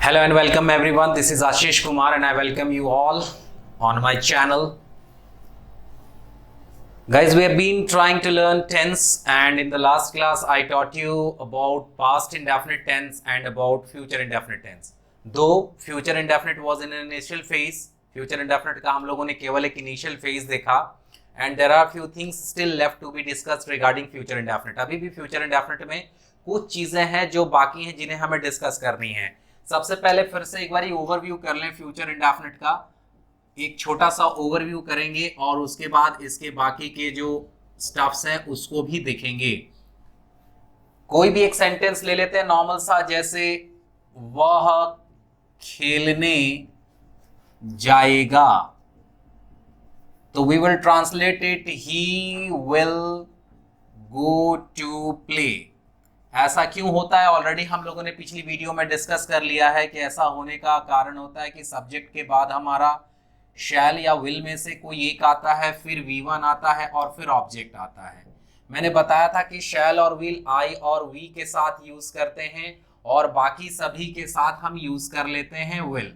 Hello and welcome everyone. This is Ashish Kumar and I welcome you all on my channel. Guys, we have been trying to learn tense, and in the last class I taught you about past indefinite tense and about future indefinite tense. Though future indefinite was in an initial phase, future indefinite का हम लोगों ने केवल एक initial phase देखा, and there are few things still left to be discussed regarding future indefinite. अभी भी future indefinite में कुछ चीजें हैं जो बाकी हैं जिन्हें हमें डिस्कस करनी है. सबसे पहले फिर से एक बार ओवरव्यू कर लें फ्यूचर इंडेफिनिट का, एक छोटा सा ओवरव्यू करेंगे और उसके बाद इसके बाकी के जो स्टफ्स हैं उसको भी देखेंगे. कोई भी एक सेंटेंस ले लेते हैं नॉर्मल सा, जैसे वह खेलने जाएगा, तो we will translate it he will go to play. ऐसा क्यों होता है ऑलरेडी हम लोगों ने पिछली वीडियो में डिस्कस कर लिया है कि ऐसा होने का कारण होता है कि सब्जेक्ट के बाद हमारा शैल या विल में से कोई एक आता है, फिर V1 आता है और फिर ऑब्जेक्ट आता है. मैंने बताया था कि शैल और विल आई और वी के साथ यूज करते हैं और बाकी सभी के साथ हम यूज कर लेते हैं विल.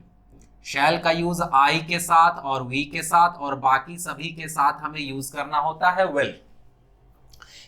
शैल का यूज आई के साथ और वी के साथ और बाकी सभी के साथ हमें यूज करना होता है विल.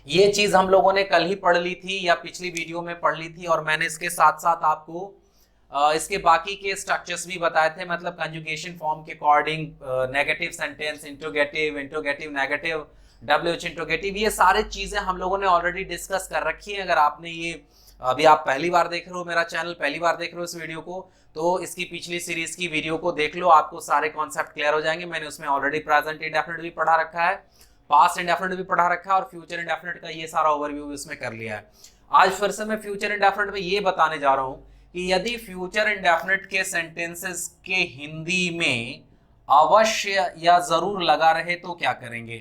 ये चीज हम लोगों ने कल ही पढ़ ली थी या पिछली वीडियो में पढ़ ली थी, और मैंने इसके साथ साथ आपको इसके बाकी के स्ट्रक्चर्स भी बताए थे, मतलब कंजुगेशन फॉर्म के according, negative sentence, interrogative, interrogative negative, WH interrogative, ये सारे चीजें हम लोगों ने ऑलरेडी डिस्कस कर रखी है. अगर आपने ये अभी आप पहली बार देख रहे हो मेरा चैनल, पहली बार देख रहे हो इस वीडियो को, तो इसकी पिछली सीरीज की वीडियो को देख लो, आपको सारे कॉन्सेप्ट क्लियर हो जाएंगे. मैंने उसमें ऑलरेडी प्रेजेंट इंडेफिनिट भी पढ़ा रखा है, पास्ट इंडेफिनिट भी पढ़ा रखा है और फ्यूचर इंडेफिनिट का ये सारा ओवरव्यू भी उसमें कर लिया है. आज फिर से मैं फ्यूचर इंडेफिनिट में ये बताने जा रहा हूं कि यदि फ्यूचर इंडेफिनिट के सेंटेंसेस के हिंदी में अवश्य या जरूर लगा रहे तो क्या करेंगे.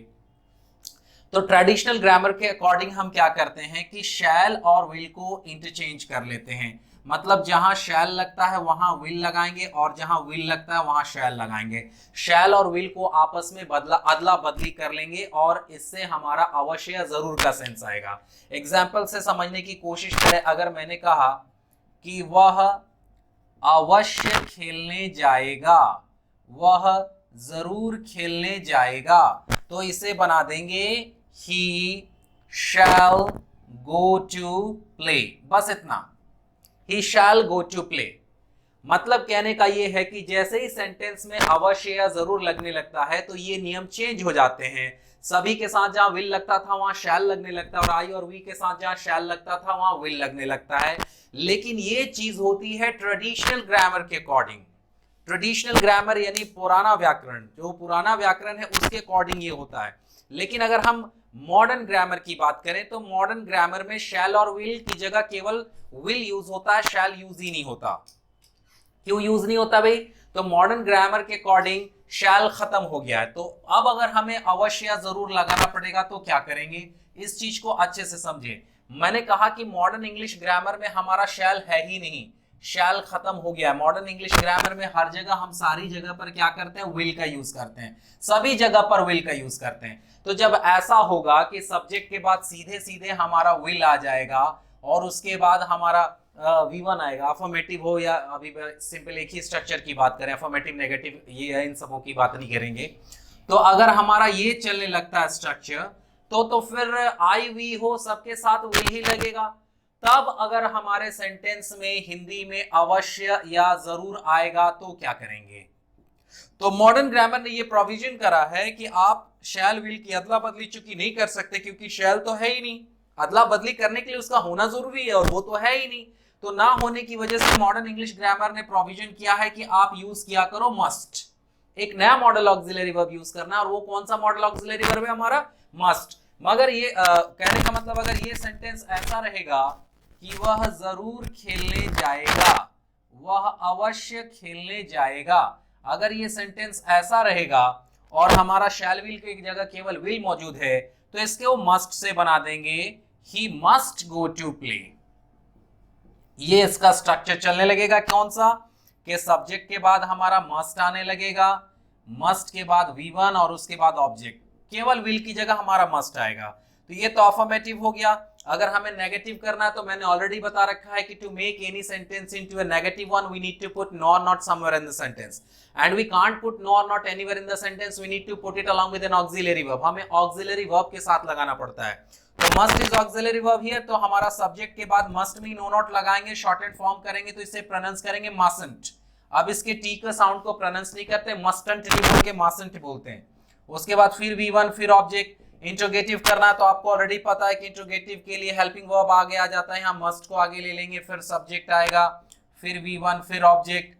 तो ट्रेडिशनल ग्रामर के अकॉर्डिंग हम क्या करते हैं कि शैल और विल को इंटरचेंज कर लेते हैं. मतलब जहां शैल लगता है वहां विल लगाएंगे और जहां विल लगता है वहां शैल लगाएंगे. शैल और विल को आपस में अदला बदली कर लेंगे और इससे हमारा अवश्य या जरूर का सेंस आएगा. एग्जाम्पल से समझने की कोशिश करें. अगर मैंने कहा कि वह अवश्य खेलने जाएगा, वह जरूर खेलने जाएगा, तो इसे बना देंगे ही शैल गो टू प्ले. बस इतना, ही शैल गो टू प्ले. मतलब कहने का ये है कि जैसे ही सेंटेंस में अवश्य या जरूर लगने लगता है तो ये नियम चेंज हो जाते हैं. सभी के साथ जहां विल लगता था वहां शैल लगने लगता है और आई और वी के साथ जहां शैल लगता था वहां विल लगने लगता है. लेकिन ये चीज होती है ट्रेडिशनल ग्रामर के अकॉर्डिंग. ट्रेडिशनल ग्रामर यानी पुराना व्याकरण, जो पुराना व्याकरण है उसके अकॉर्डिंग ये होता है. लेकिन अगर हम मॉडर्न ग्रामर की बात करें तो मॉडर्न ग्रामर में शैल और विल की जगह केवल विल यूज होता है, शैल यूज ही नहीं होता. क्यों यूज नहीं होता भाई? तो मॉडर्न ग्रामर के अकॉर्डिंग शैल खत्म हो गया है. तो अब अगर हमें अवश्य या जरूर लगाना पड़ेगा तो क्या करेंगे, इस चीज को अच्छे से समझे. मैंने कहा कि मॉडर्न इंग्लिश ग्रामर में हमारा शैल है ही नहीं, शैल खत्म हो गया है. मॉडर्न इंग्लिश ग्रामर में हर जगह हम सारी जगह पर क्या करते हैं, विल का यूज करते हैं, सभी जगह पर विल का यूज करते हैं. तो जब ऐसा होगा कि सब्जेक्ट के बाद सीधे सीधे हमारा विल आ जाएगा और उसके बाद हमारा V1 आएगा, अफर्मेटिव हो या अभी सिंपल एक ही स्ट्रक्चर की बात करें, अफर्मेटिव नेगेटिव, ये इन सबों की बात नहीं करेंगे. तो अगर हमारा ये चलने लगता है स्ट्रक्चर, तो फिर आई वी हो सबके साथ विल ही लगेगा. तब अगर हमारे सेंटेंस में हिंदी में अवश्य या जरूर आएगा तो क्या करेंगे. तो मॉडर्न ग्रामर ने ये प्रोविजन करा है कि आप शैल विल की अदला बदली चूंकि नहीं कर सकते क्योंकि शैल तो है ही नहीं, अदला बदली करने के लिए उसका होना जरूरी है और वो तो है ही नहीं. तो ना होने की वजह से मॉडर्न इंग्लिश ग्रामर ने प्रोविजन किया है कि आप यूज किया करो मस्ट. एक नया मॉडल ऑक्सिलरी वर्ब यूज करना है और वो कौन सा मॉडल ऑक्सिलरी वर्ब है हमारा, मस्ट. मगर ये कहने का मतलब अगर ये सेंटेंस ऐसा रहेगा कि वह जरूर खेलने जाएगा, वह अवश्य खेलने जाएगा, अगर ये सेंटेंस ऐसा रहेगा और हमारा शैल विल की जगह केवल विल मौजूद है तो इसके वो मस्ट से बना देंगे he must go to play. ये इसका स्ट्रक्चर चलने लगेगा. कौन सा, कि सब्जेक्ट के बाद हमारा मस्ट आने लगेगा, मस्ट के बाद V1 और उसके बाद ऑब्जेक्ट, केवल विल की जगह हमारा मस्ट आएगा. तो ये तो अफर्मेटिव हो गया. अगर हमें नेगेटिव करना है तो मैंने ऑलरेडी बता रखा है कि to make any sentence into a negative one we need to put no or not somewhere in the sentence, and we can't put no or not anywhere in the sentence, we need to put it along with an auxiliary verb, हमें auxiliary verb के साथ लगाना पड़ता है। तो must is auxiliary verb here, तो हमारा subject के बाद मस्ट में नो नॉट लगाएंगे, शॉर्टेड फॉर्म करेंगे तो इसे प्रोनाउंस करेंगे मस्टंट। अब इसके टी का साउंड को प्रोनाउंस नहीं करते, मस्टंट नहीं बोल के मस्टंट बोलते हैं। उसके बाद फिर V1 फिर ऑब्जेक्ट। इंट्रोगेटिव करना है तो आपको ऑलरेडी पता है कि इंट्रोगेटिव के लिए हेल्पिंग वर्ब आगे आ जाता है, यहाँ मस्ट को आगे ले लेंगे, फिर सब्जेक्ट आएगा, फिर V1 फिर ऑब्जेक्ट,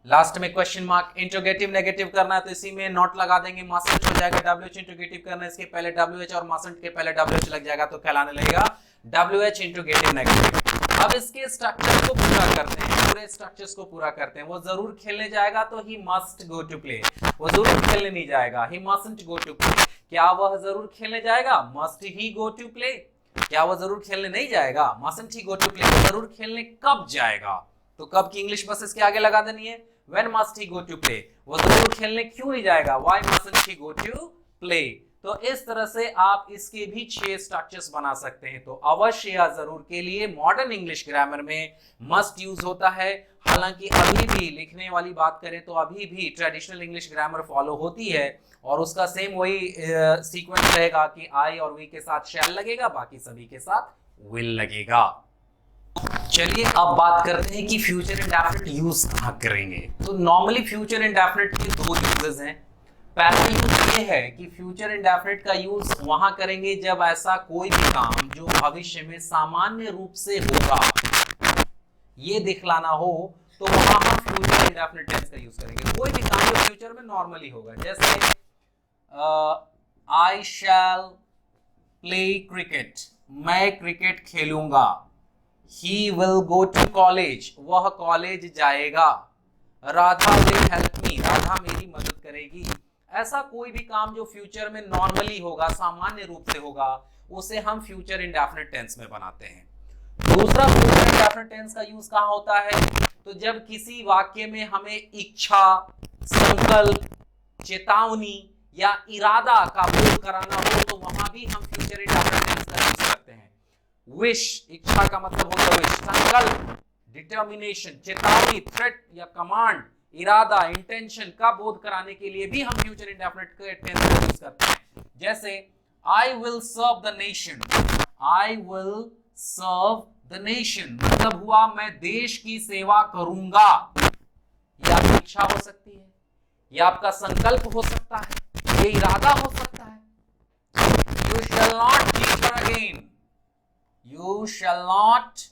लास्ट में क्वेश्चन मार्क। इंट्रोगेटिव नेगेटिव करना है तो इसी में नॉट लगा देंगे, मस्ट हो जाएगा WH। इंट्रोगेटिव करना है इसके पहले WH और मस्ट के पहले WH लग जाएगा तो कहलाने लगेगा WH इंट्रोगेटिव नेगेटिव। अब इसके स्ट्रक्चर को पूरा करते हैं, पूरे स्ट्रक्चर्स को पूरा करते हैं। वो जरूर खेलने जाएगा तो he must go to play, वो जरूर खेलने नहीं जाएगा, he mustn't go to play. क्या वह जरूर खेलने जाएगा, must he go to play. क्या वह जरूर खेलने नहीं जाएगा, mustn't he go to play. वो जरूर खेलने कब जाएगा, तो कब की इंग्लिश बस इसके आगे लगा देनी है, when must he go to play. वो जरूर खेलने क्यों नहीं जाएगा, why mustn't he go to play. तो इस तरह से आप इसके भी 6 स्ट्रक्चर्स बना सकते हैं। तो अवश्य या जरूर के लिए मॉडर्न इंग्लिश ग्रामर में मस्ट यूज होता है। हालांकि अभी भी लिखने वाली बात करें तो अभी भी ट्रेडिशनल इंग्लिश ग्रामर फॉलो होती है और उसका सेम वही सीक्वेंस रहेगा कि आई और वी के साथ शैल लगेगा, बाकी सभी के साथ विल लगेगा। चलिए अब बात करते हैं कि फ्यूचर इंडेफिनिट यूज कहाँ करेंगे। तो नॉर्मली फ्यूचर इंडेफिनिट के 2 यूजेस हैं। पहला यूज ये है कि फ्यूचर इंडेफिनिट का यूज वहां करेंगे जब ऐसा कोई भी काम जो भविष्य में सामान्य रूप से होगा ये दिखलाना हो, तो वहां हम फ्यूचर इंडेफिनिट टेंस का यूज करेंगे। कोई भी काम जो फ्यूचर में नॉर्मली होगा, जैसे आई शैल प्ले क्रिकेट, मैं क्रिकेट खेलूंगा। He will go to college, वह कॉलेज जाएगा। Radha will help me, Radha मेरी मदद करेगी। ऐसा कोई भी काम जो फ्यूचर में नॉर्मली होगा, सामान्य रूप से होगा, उसे हम फ्यूचर इंडेफिनिट टेंस में बनाते हैं। दूसरा फ्यूचर इंडेफिनिट टेंस का यूज कहां होता है, तो जब किसी वाक्य में हमें इच्छा, संकल्प, चेतावनी या इरादा का बोध कराना हो, तो वहां भी हम फ्यूचर इंडेफिनिट टेंस का यूज करते हैं। विश, इच्छा का मतलब होता है विश, संकल्प, डिटर्मिनेशन, चेतावनी, थ्रेट या कमांड, इरादा, इंटेंशन का बोध कराने के लिए भी हम फ्यूचर इंडेफिनिट टेंस का यूज करते हैं। जैसे I will serve the nation, I will serve the nation मतलब हुआ मैं देश की सेवा करूंगा। ये आपकी इच्छा हो सकती है, ये आपका संकल्प हो सकता है, ये इरादा हो सकता है। You shall not cheat her again, you shall not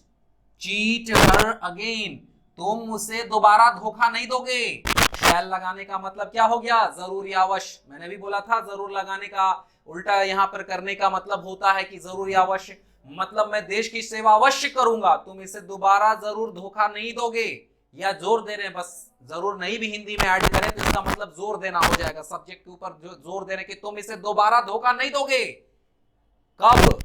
cheat her again, तुम उसे दोबारा धोखा नहीं दोगे। शैल लगाने का मतलब क्या हो गया, जरूर या अवश्य। मैंने भी बोला था जरूर लगाने का उल्टा यहां पर करने का मतलब होता है कि जरूर या अवश्य, मतलब मैं देश की सेवा अवश्य करूंगा, तुम इसे दोबारा जरूर धोखा नहीं दोगे। या जोर दे रहे हैं, बस जरूर नहीं भी हिंदी में ऐड करें तो इसका मतलब जोर देना हो जाएगा, सब्जेक्ट के ऊपर जोर दे रहे कि तुम इसे दोबारा धोखा नहीं दोगे। कब,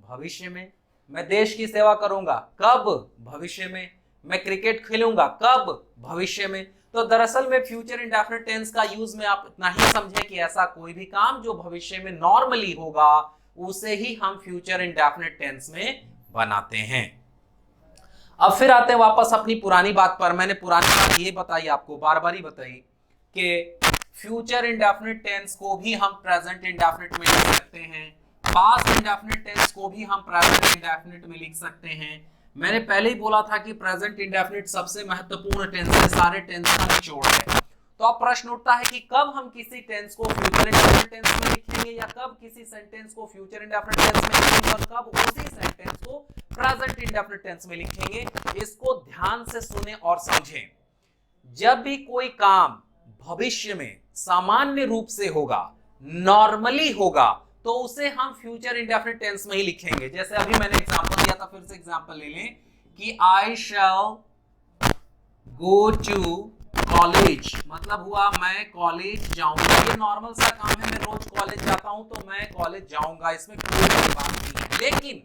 भविष्य में। मैं देश की सेवा करूंगा, कब, भविष्य में। मैं क्रिकेट खेलूंगा, कब, भविष्य में। तो दरअसल में फ्यूचर इंडेफिनिट टेंस का यूज में आप इतना ही समझें कि ऐसा कोई भी काम जो भविष्य में नॉर्मली होगा उसे ही हम फ्यूचर इंडेफिनिट टेंस में बनाते हैं। अब फिर आते हैं वापस अपनी पुरानी बात पर। मैंने पुरानी बात ये बताई आपको, बार बार ही बताई कि फ्यूचर इंडेफिनिट टेंस को भी हम प्रेजेंट इंडेफिनिट में लिख सकते हैं, पास्ट इंडेफिनिट टेंस को भी हम प्रेजेंट इंडेफिनिट में लिख सकते हैं। मैंने पहले ही बोला था कि प्रेजेंट इंडेफिनिट सबसे महत्वपूर्ण टेंस है, सारे टेंस का निचोड़ है। तो अब प्रश्न उठता है कि कब हम किसी टेंस को फ्यूचर इंडेफिनिट टेंस में लिखेंगे या कब किसी सेंटेंस को फ्यूचर इंडेफिनिट टेंस में लिखेंगे और कब उसी सेंटेंस को प्रेजेंट इंडेफिनिट टेंस में लिखेंगे। इसको ध्यान से सुने और समझें। जब भी कोई काम भविष्य में सामान्य रूप से होगा, नॉर्मली होगा, तो उसे हम फ्यूचर इंडेफिनिट टेंस में ही लिखेंगे। जैसे अभी मैंने एग्जांपल दिया था, फिर से एग्जांपल ले लें कि आई शैल गो टू कॉलेज, मतलब हुआ मैं कॉलेज जाऊंगा। ये नॉर्मल सा काम है, मैं रोज कॉलेज जाता हूं तो मैं कॉलेज जाऊंगा, इसमें कोई बात नहीं है। लेकिन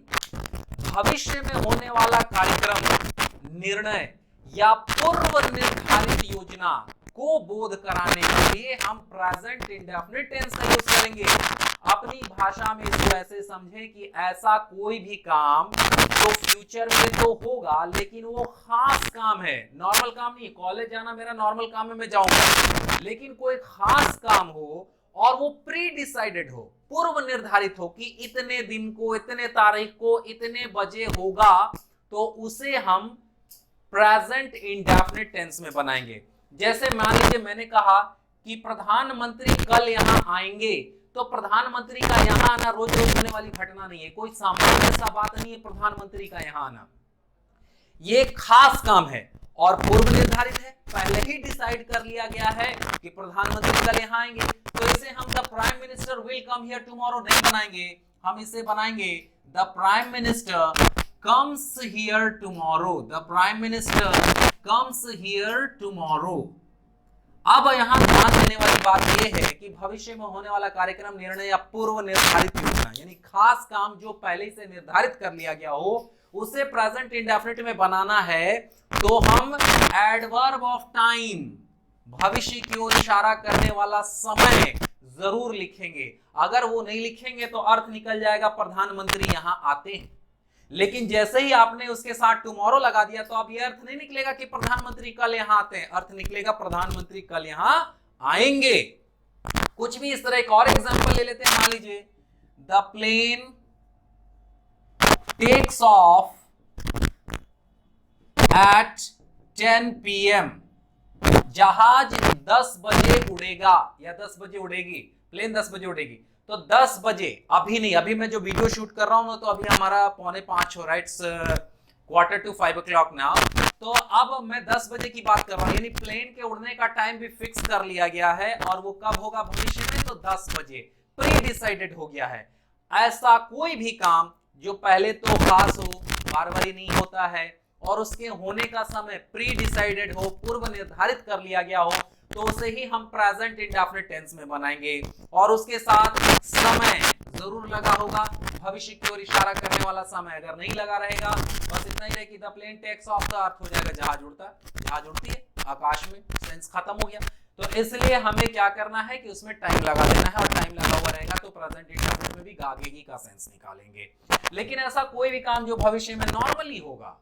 भविष्य में होने वाला कार्यक्रम, निर्णय या पूर्व निर्धारित योजना को बोध कराने के लिए हम प्रेजेंट इंडेफिनिट टेंस का यूज करेंगे। अब अपनी भाषा में इसको ऐसे समझे कि ऐसा कोई भी काम जो फ्यूचर में तो होगा लेकिन वो खास काम है, नॉर्मल काम नहीं। कॉलेज जाना मेरा नॉर्मल काम है, मैं जाऊंगा, लेकिन कोई खास काम हो और वो प्री डिसाइडेड हो, पूर्व निर्धारित हो कि इतने दिन को, इतने तारीख को, इतने बजे होगा, तो उसे हम प्रेजेंट इंडेफिनिट टेंस में बनाएंगे। जैसे मान लीजिए मैंने कहा कि प्रधानमंत्री कल यहां आएंगे, तो प्रधानमंत्री का यहां आना रोज रोज होने वाली घटना नहीं है, कोई सामान्य ऐसा बात नहीं है प्रधानमंत्री का यहां आना। ये खास काम है और पूर्व निर्धारित है, पहले ही डिसाइड कर लिया गया है कि प्रधानमंत्री कल यहां आएंगे, तो इसे हम the prime minister will come here tomorrow नहीं बनाएंगे, हम इसे बनाएंगे the prime minister comes here tomorrow, the prime minister comes here tomorrow. अब यहां ध्यान देने वाली बात यह है कि भविष्य में होने वाला कार्यक्रम, निर्णय या पूर्व निर्धारित योजना, यानी खास काम जो पहले से निर्धारित कर लिया गया हो, उसे प्रेजेंट इंडेफिनिट में बनाना है, तो हम एडवर्ब ऑफ टाइम, भविष्य की ओर इशारा करने वाला समय जरूर लिखेंगे। अगर वो नहीं लिखेंगे तो अर्थ निकल जाएगा प्रधानमंत्री यहां आते हैं, लेकिन जैसे ही आपने उसके साथ टुमारो लगा दिया तो अब ये अर्थ नहीं निकलेगा कि प्रधानमंत्री कल यहां आते हैं, अर्थ निकलेगा प्रधानमंत्री कल यहां आएंगे। कुछ भी इस तरह एक और एग्जांपल ले लेते हैं, मान लीजिए the plane takes off at 10 PM, जहाज 10 बजे उड़ेगा या 10 बजे उड़ेगी, प्लेन 10 बजे उड़ेगी, तो 10 बजे, अभी नहीं, अभी मैं जो वीडियो शूट कर रहा हूं ना, तो अभी हमारा 4:45 हो रहा है, इट्स 4:45 o'clock नाउ, तो अब मैं 10 बजे की बात कर रहा हूं, यानी प्लेन के उड़ने का टाइम भी फिक्स कर लिया गया है, और वो कब होगा भविष्य में, तो 10 बजे प्री डिसाइडेड हो गया है। ऐसा कोई भी काम जो पहले तो खास हो, बार बार नहीं होता है, और उसके होने का समय प्री डिसाइडेड हो, पूर्व निर्धारित कर लिया गया हो, तो उसे ही हम प्रेजेंट इंडेफिनिट टेंस में बनाएंगे, और उसके साथ समय जरूर लगा होगा, भविष्य की ओर इशारा करने वाला समय अगर नहीं लगा रहेगा, बस इतना ही रहे कि द प्लेन टेक्स ऑफ, का अर्थ हो जाएगा जहाज उड़ता है, जहाज उड़ती है आकाश में, सेंस खत्म हो गया। तो इसलिए हमें क्या करना है कि उसमें टाइम लगा देना है, और टाइम लगा हुआ रहेगा तो प्रेजेंट इंडेफिनिट में भी गागेगी का सेंस निकालेंगे। लेकिन ऐसा कोई भी काम जो भविष्य में नॉर्मली होगा,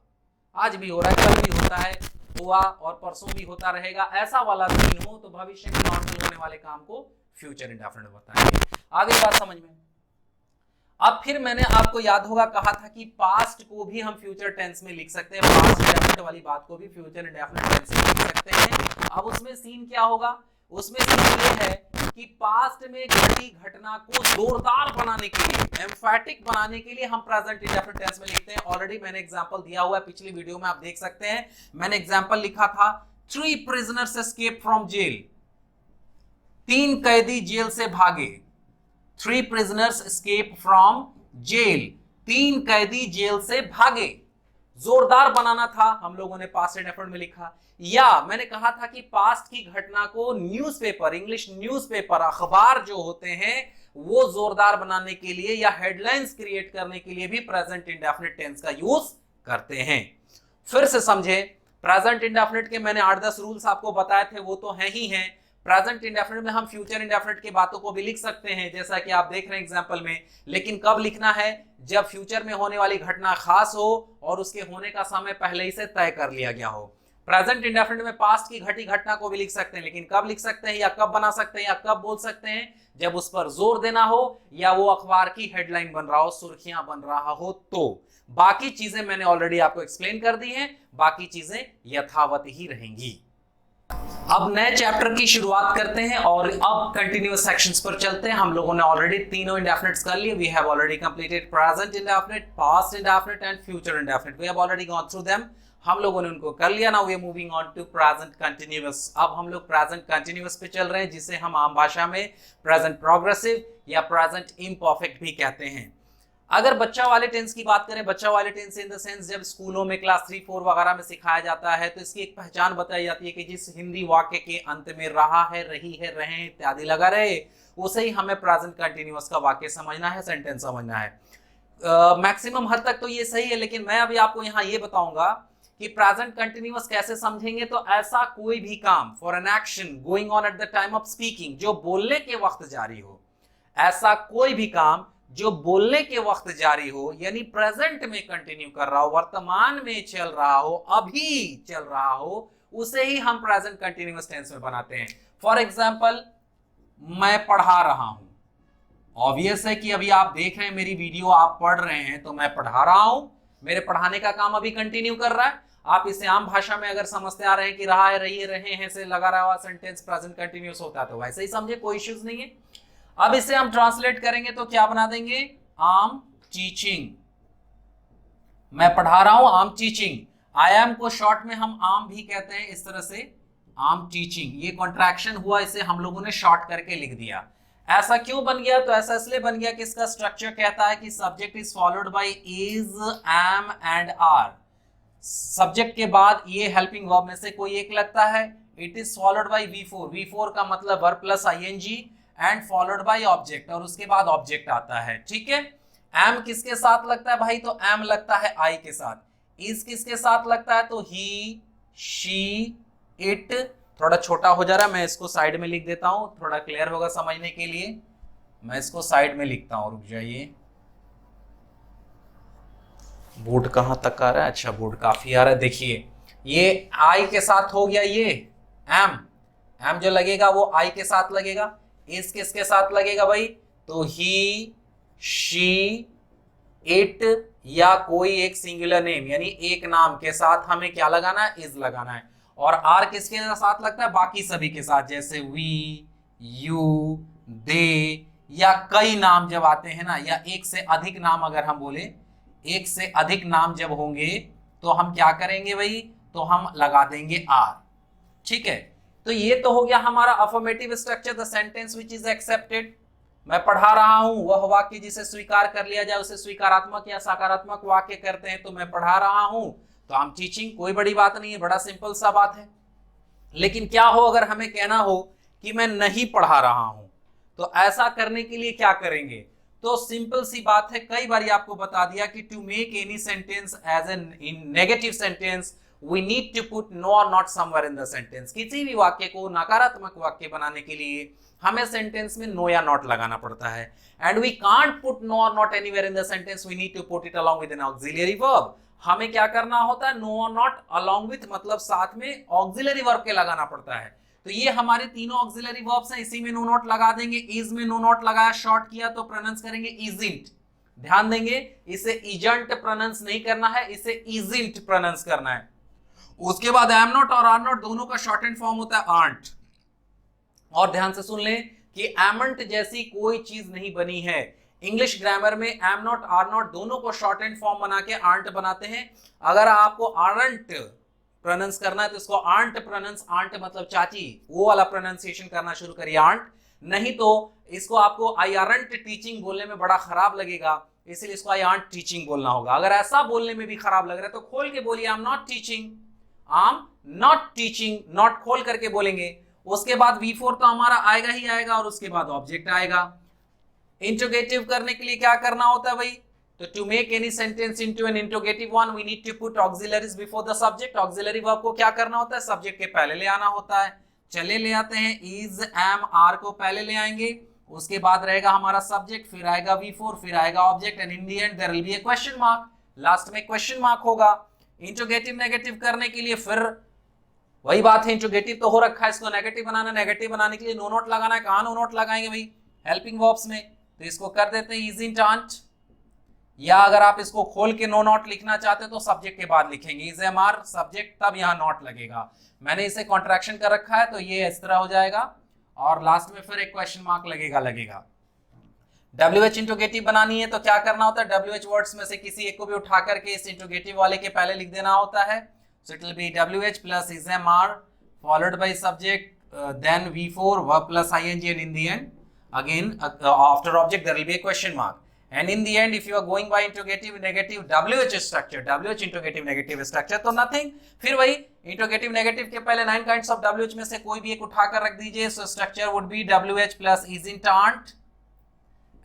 आज भी हो रहा है, कल भी होता है, हुआ और परसों भी होता रहेगा, ऐसा वाला सीन हो, तो भविष्य में नॉर्मल होने वाले काम को फ्यूचर इंडेफिनिट बताएंगे। आगे बात समझ में। अब फिर मैंने आपको याद होगा कहा था कि पास्ट को भी हम फ्यूचर टेंस में लिख सकते हैं, पास्ट इंडेफिनिट वाली बात को भी फ्यूचर इंडेफिनिट टेंस में लिख सकते हैं। अब उसमें सीन क्या होगा, उसमें सीन ये है कि पास्ट में घटी घटना को जोरदार बनाने के लिए, एम्फैटिक बनाने के लिए हम प्रेजेंट इंडेफिनिट टेंस में लिखते हैं। ऑलरेडी मैंने एग्जांपल दिया हुआ है, पिछली वीडियो में आप देख सकते हैं, मैंने एग्जांपल लिखा था 3 prisoners escaped from jail, 3 कैदी जेल से भागे, 3 prisoners escaped from jail, 3 कैदी जेल से भागे, जोरदार बनाना था, हम लोगों ने पास्ट इंडेफिनिट में लिखा। या मैंने कहा था कि पास्ट की घटना को न्यूज़पेपर, इंग्लिश न्यूज़पेपर, अखबार जो होते हैं, वो जोरदार बनाने के लिए या हेडलाइंस क्रिएट करने के लिए भी प्रेजेंट इंडेफिनिट टेंस का यूज करते हैं। फिर से समझे, प्रेजेंट इंडेफिनिट के मैंने 8-10 रूल्स आपको बताए थे, वो तो हैं ही हैं। प्रेजेंट इंडेफिनिट में हम फ्यूचर इंडेफिनिट की बातों को भी लिख सकते हैं, जैसा कि आप देख रहे हैं एग्जांपल में, लेकिन कब लिखना है, जब फ्यूचर में होने वाली घटना खास हो और उसके होने का समय पहले ही से तय कर लिया गया हो। प्रेजेंट इंडेफिनिट में पास्ट की घटी घटना को भी लिख सकते हैं, लेकिन कब लिख सकते हैं या कब बना सकते हैं या कब बोल सकते हैं, जब उस पर जोर देना हो या वो अखबार की हेडलाइन बन रहा हो, सुर्खियां बन रहा हो। तो बाकी चीजें मैंने ऑलरेडी आपको एक्सप्लेन कर दी हैं, बाकी चीजें यथावत ही रहेंगी। अब नए चैप्टर की शुरुआत करते हैं और अब कंटिन्यूअस सेक्शंस पर चलते हैं। हम लोगों ने ऑलरेडी तीनों इंडेफिनिट्स कर लिए। We have already completed present indefinite, past indefinite and future indefinite. We have already gone through them, हम लोगों ने उनको कर लिया। Now we are moving on to present continuous. अब हम लोग प्रेजेंट कंटिन्यूअस पे चल रहे हैं, जिसे हम आम भाषा में प्रेजेंट प्रोग्रेसिव या प्रेजेंट इम्परफेक्ट भी कहते हैं। अगर बच्चा वाले टेंस की बात करें, बच्चा वाले टेंस इन द सेंस जब स्कूलों में क्लास 3-4 वगैरह में सिखाया जाता है, तो इसकी एक पहचान बताई जाती है कि जिस हिंदी वाक्य के अंत में रहा है, रही है, रहे इत्यादि लगा रहे, उसे ही हमें प्रेजेंट कंटिन्यूअस का वाक्य समझना है, सेंटेंस समझना है। मैक्सिमम हद तक तो ये सही है, लेकिन मैं अभी आपको यहाँ ये बताऊंगा कि प्रेजेंट कंटिन्यूअस कैसे समझेंगे। तो ऐसा कोई भी काम, for an action going on at the time of speaking, जो बोलने के वक्त जारी हो, ऐसा कोई भी काम जो बोलने के वक्त जारी हो, यानी प्रेजेंट में कंटिन्यू कर रहा हो, वर्तमान में चल रहा हो, अभी चल रहा हो, उसे ही हम प्रेजेंट कंटिन्यूअस टेंस में बनाते हैं। फॉर एग्जाम्पल, मैं पढ़ा रहा हूं। ऑब्वियस है कि अभी आप देख रहे हैं मेरी वीडियो, आप पढ़ रहे हैं, तो मैं पढ़ा रहा हूं, मेरे पढ़ाने का काम अभी कंटिन्यू कर रहा है। आप इसे आम भाषा में अगर समझते आ रहे हैं कि रहा है, रही है, रहे हैं से लगा रहा हुआ सेंटेंस प्रेजेंट कंटिन्यूअस होता है, तो वैसे ही समझे, कोई इश्यूज नहीं है। अब इसे हम ट्रांसलेट करेंगे तो क्या बना देंगे? आम टीचिंग, मैं पढ़ा रहा हूं, आम टीचिंग। आई एम को शॉर्ट में हम आम भी कहते हैं, इस तरह से आम टीचिंग। ये कॉन्ट्रैक्शन हुआ, इसे हम लोगों ने शॉर्ट करके लिख दिया। ऐसा क्यों बन गया? तो ऐसा इसलिए बन गया कि इसका स्ट्रक्चर कहता है कि subject is followed by is, am and are. Subject के बाद ये हेल्पिंग वर्ब में से कोई एक लगता है। It is followed bye V4, V4 का मतलब verb plus ING and followed by object, और उसके बाद ऑब्जेक्ट आता है। ठीक है, एम किसके साथ लगता है भाई? तो एम लगता है आई के साथ। इज किसके साथ लगता है? तो ही, शी, इट। थोड़ा छोटा हो जा रहा है, मैं इसको साइड में लिख देता हूं, थोड़ा क्लियर होगा समझने के लिए। मैं इसको साइड में लिखता हूं, रुक जाइए। बोर्ड कहां तक आ रहा है? अच्छा, बोर्ड काफी आ रहा है। देखिए, ये आई के साथ हो गया, ये एम, एम जो लगेगा वो आई के साथ लगेगा। इस किसके साथ लगेगा भाई? तो ही, शी, इट, या कोई एक सिंगुलर नेम, यानी एक नाम के साथ हमें क्या लगाना है? इज लगाना है। और आर किसके साथ लगता है? बाकी सभी के साथ, जैसे वी, यू, दे, या कई नाम जब आते हैं ना, या एक से अधिक नाम अगर हम बोले, एक से अधिक नाम जब होंगे तो हम क्या करेंगे भाई? तो हम लगा देंगे आर। ठीक है, तो ये तो हो गया हमारा affirmative structure, the sentence which is accepted. मैं पढ़ा रहा हूं, वह वाक्य जिसे स्वीकार कर लिया जाए उसे स्वीकारात्मक या सकारात्मक वाक्य करते हैं। तो मैं पढ़ा रहा हूं तो आई एम टीचिंग, कोई बड़ी बात नहीं है, बड़ा सिंपल सा बात है। लेकिन क्या हो अगर हमें कहना हो कि मैं नहीं पढ़ा रहा हूं, तो ऐसा करने के लिए क्या करेंगे? तो सिंपल सी बात है, कई बार आपको बता दिया कि to make any sentence as an in negative sentence we need to put no or not somewhere in the sentence. किसी भी वाक्य को नकारात्मक वाक्य बनाने के लिए हमें सेंटेंस में नो या नॉट लगाना पड़ता है। And we can't put no or not anywhere in the sentence, we need to put it along with an auxiliary verb. हमें क्या करना होता है? No or not along with, मतलब साथ में ऑक्सिलरी वर्ब के लगाना पड़ता है। तो ये हमारे तीनों ऑक्सिलरी वर्ब्स हैं, इसी में नो नॉट लगा देंगे। इज में नो नॉट लगाया, शॉर्ट किया तो प्रोनाउंस करेंगे इजंट। ध्यान देंगे, इसे इजंट प्रोनाउंस नहीं करना है, इसे इजंट प्रोनाउंस करना है। उसके बाद एम नॉट और आर नॉट दोनों का शॉर्ट एंड फॉर्म होता है आंट। और ध्यान से सुन लें कि एमंट जैसी कोई चीज नहीं बनी है। इंग्लिश ग्रामर में एम नॉट आर नॉट दोनों को शॉर्ट एंड फॉर्म बना के आंट बनाते हैं। अगर आपको आरंट प्रोनाउंस करना है तो इसको आंट प्रोनाउंस, आंट मतलब चाची, वो वाला प्रोनाउंसिएशन करना शुरू करिए आंट। नहीं तो इसको आपको आई आरंट टीचिंग बोलने में बड़ा खराब लगेगा, इसलिए इसको आई आंट टीचिंग बोलना होगा। अगर ऐसा बोलने में भी खराब लग रहा है तो खोल के बोलिए I am not teaching, I am not teaching, not खोल करके बोलेंगे। उसके बाद V4 तो हमारा आएगा ही आएगा और उसके बाद ऑब्जेक्ट आएगा। इंट्रोगेटिव करने के लिए क्या करना होता है भाई? तो to make any sentence into an interrogative one we need to put auxiliaries before the subject. Auxiliary verb को क्या करना होता है? सब्जेक्ट के पहले ले आना होता है। चले ले आते हैं, इज, एम, आर को पहले ले आएंगे, उसके बाद रहेगा हमारा सब्जेक्ट, फिर आएगा V4, फिर आएगा object, and in the end there will be a question mark. लास्ट में क्वेश्चन मार्क होगा। इंट्रोगेटिव नेगेटिव करने के लिए फिर वही बात है, इंट्रोगेटिव तो हो रखा है, इसको नेगेटिव बनाना, नेगेटिव बनाने के लिए नो नोट लगाना है। कहां नो नोट लगाएंगे भाई? हेल्पिंग वर्ब्स में। तो इसको कर देते हैं इज इन आंट, या अगर आप इसको खोल के नो नॉट लिखना चाहते हो तो सब्जेक्ट के बाद लिखेंगे इज एम आर सब्जेक्ट, तब यहां नॉट लगेगा। मैंने इसे कॉन्ट्रैक्शन कर रखा है तो ये इस तरह हो जाएगा, और लास्ट में फिर एक क्वेश्चन मार्क लगेगा। WH इंट्रोगेटिव बनानी है तो क्या करना होता है? WH वर्ड्स में से किसी एक को भी उठा करके इस इंट्रोगेटिव वाले के पहले लिख देना होता है। So it will be WH plus is MR followed by subject, then V4 verb plus ing, and in the end again after object there will be a question mark, and in the end if you are going by interrogative negative WH structure, WH interrogative negative structure, तो nothing, फिर वही interrogative negative के पहले 9 kinds of WH में से कोई भी एक उठा कर रख दीजिए। So structure would be WH plus isn't aren't,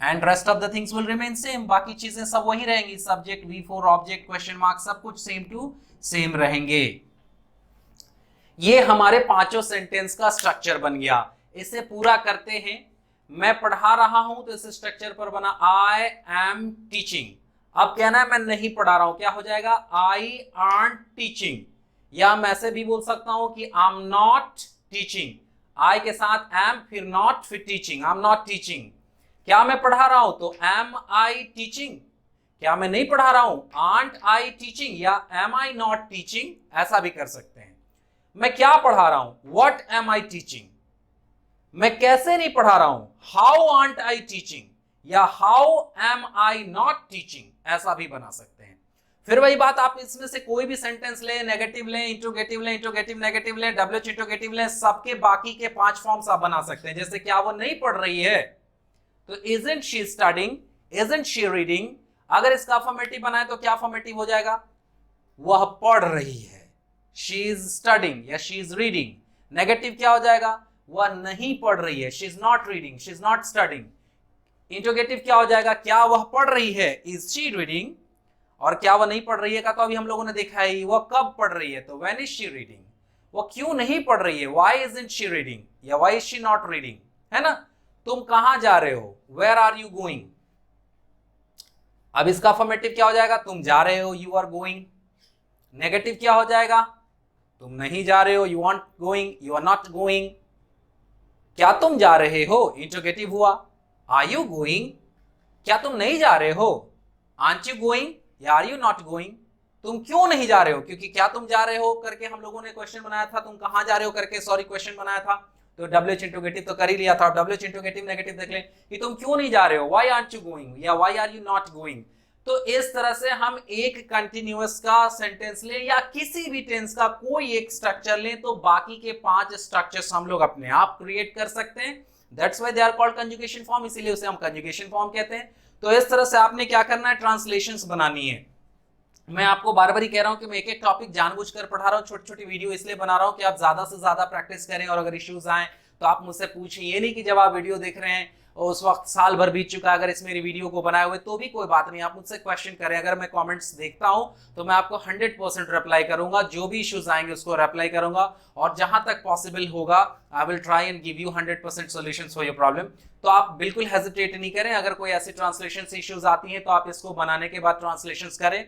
and rest of the things will remain same। बाकी चीजें सब वही रहेंगी, subject, V4, object, question mark सब कुछ same to सेम रहेंगे। ये हमारे पांचों सेंटेंस का स्ट्रक्चर बन गया। इसे पूरा करते हैं, मैं पढ़ा रहा हूं तो इस स्ट्रक्चर पर बना आई एम टीचिंग। अब कहना है मैं नहीं पढ़ा रहा हूं, क्या हो जाएगा आई आर्ट टीचिंग। या मैं ऐसे भी बोल सकता हूं कि आई एम नॉट टीचिंग, आई के साथ एम फिर नॉट फिर teaching, I am not teaching. क्या मैं पढ़ा रहा हूं तो एम आई टीचिंग, क्या मैं नहीं पढ़ा रहा हूं आंट आई टीचिंग या एम आई नॉट टीचिंग, ऐसा भी कर सकते हैं। मैं क्या पढ़ा रहा हूं व्हाट एम आई टीचिंग, मैं कैसे नहीं पढ़ा रहा हूं हाउ आंट आई टीचिंग या how am I not teaching, ऐसा भी बना सकते हैं। फिर वही बात, आप इसमें से कोई भी सेंटेंस लें, नेगेटिव लें, इंट्रोगेटिव लें, इंट्रोगेटिव नेगेटिव लें, डब्ल्यूएच इंट्रोगेटिव लें, सबके बाकी के 5 फॉर्म्स आप बना सकते हैं। जैसे क्या वो नहीं पढ़ रही है तो isn't she studying, isn't she reading. अगर इसका अफर्मेटिव बनाए तो क्या अफर्मेटिव हो जाएगा, वह पढ़ रही है, शी इज स्टडिंग या शी इज रीडिंग। नेगेटिव क्या हो जाएगा, वह नहीं पढ़ रही है, she is not reading, she is not studying. Interrogative क्या हो जाएगा, क्या वह पढ़ रही है, इज शी रीडिंग। और क्या वह नहीं पढ़ रही है का तो अभी हम लोगों ने देखा है, वह कब पढ़ रही है तो व्हेन इज शी रीडिंग। वह क्यों नहीं पढ़ रही है, व्हाई इजंट शी रीडिंग या why is she not reading, है ना। तुम कहां जा रहे हो, वेयर आर यू गोइंग। अब इसका अफर्मेटिव क्या हो जाएगा, तुम जा रहे हो, यू आर गोइंग। नेगेटिव क्या हो जाएगा, तुम नहीं जा रहे हो, you are going, you are not going. क्या तुम जा रहे हो, इंट्रोगेटिव हुआ, आर यू गोइंग। क्या तुम नहीं जा रहे हो, आंट यू गोइंग या आर यू नॉट गोइंग। तुम क्यों नहीं जा रहे हो, क्योंकि क्या तुम जा रहे हो करके हम लोगों ने क्वेश्चन बनाया था, तुम कहां जा रहे हो करके सॉरी क्वेश्चन बनाया था, तो डब्ल्यूएच इंट्रोगेटिव तो कर ही लिया था। डब्ल्यूएच इंट्रोगेटिव नेगेटिव देख लें कि तुम क्यों नहीं जा रहे हो, व्हाई आरंट यू गोइंग या why are you not going. तो इस तरह से हम एक कंटिन्यूअस का सेंटेंस लें या किसी भी टेंस का कोई एक स्ट्रक्चर लें तो बाकी के 5 स्ट्रक्चर्स हम लोग अपने आप क्रिएट कर सकते हैं। That's why they are called conjugation form, इसीलिए उसे हम कंजुगेशन फॉर्म कहते हैं। तो इस तरह से आपने क्या करना है, ट्रांसलेशंस बनानी है। मैं आपको बार बार ही कह रहा हूं कि मैं एक एक टॉपिक जानबूझकर पढ़ा रहा हूं, छोटी छोटी वीडियो इसलिए बना रहा हूं कि आप ज्यादा से ज्यादा प्रैक्टिस करें और अगर इश्यूज आए तो आप मुझसे पूछें। ये नहीं कि जब आप वीडियो देख रहे हैं और उस वक्त साल भर बीत चुका है, अगर इस मेरी वीडियो को बनाए हुए तो भी कोई बात नहीं, आप मुझसे क्वेश्चन करें। अगर मैं कमेंट्स देखता हूं तो मैं आपको 100% रिप्लाई करूंगा, जो भी इश्यूज आएंगे उसको रिप्लाई करूंगा और जहां तक पॉसिबल होगा I will try and give you 100% solutions for your problem. तो आप बिल्कुल हेजिटेट नहीं करें, अगर कोई ऐसी ट्रांसलेशन इश्यूज आती हैं तो आप इसको बनाने के बाद ट्रांसलेशंस करें।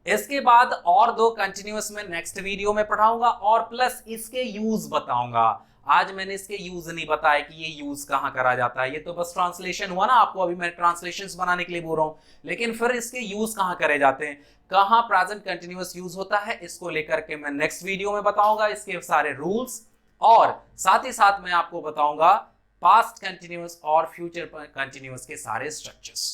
इसके बाद और 2 कंटिन्यूअस में नेक्स्ट वीडियो में पढ़ाऊंगा और प्लस इसके यूज बताऊंगा। आज मैंने इसके यूज नहीं बताया कि ये यूज कहां करा जाता है, ये तो बस ट्रांसलेशन हुआ ना, आपको अभी मैं ट्रांसलेशंस बनाने के लिए बोल रहा हूं, लेकिन फिर इसके यूज कहां करे जाते हैं, कहां प्रेजेंट कंटिन्यूअस यूज होता है, इसको लेकर के मैं नेक्स्ट वीडियो में बताऊंगा, इसके सारे रूल्स और साथ ही साथ मैं आपको बताऊंगा पास्ट कंटिन्यूअस और फ्यूचर कंटिन्यूअस के सारे स्ट्रक्चर्स।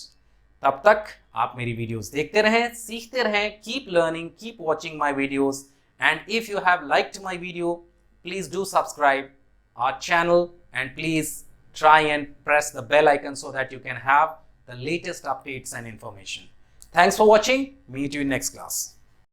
तब तक आप मेरी वीडियोस देखते रहें, सीखते रहें, keep learning, keep watching my videos and if you have liked my video please do subscribe our channel and please try and press the bell icon so that you can have the latest updates and information. Thanks for watching. Meet you in next class.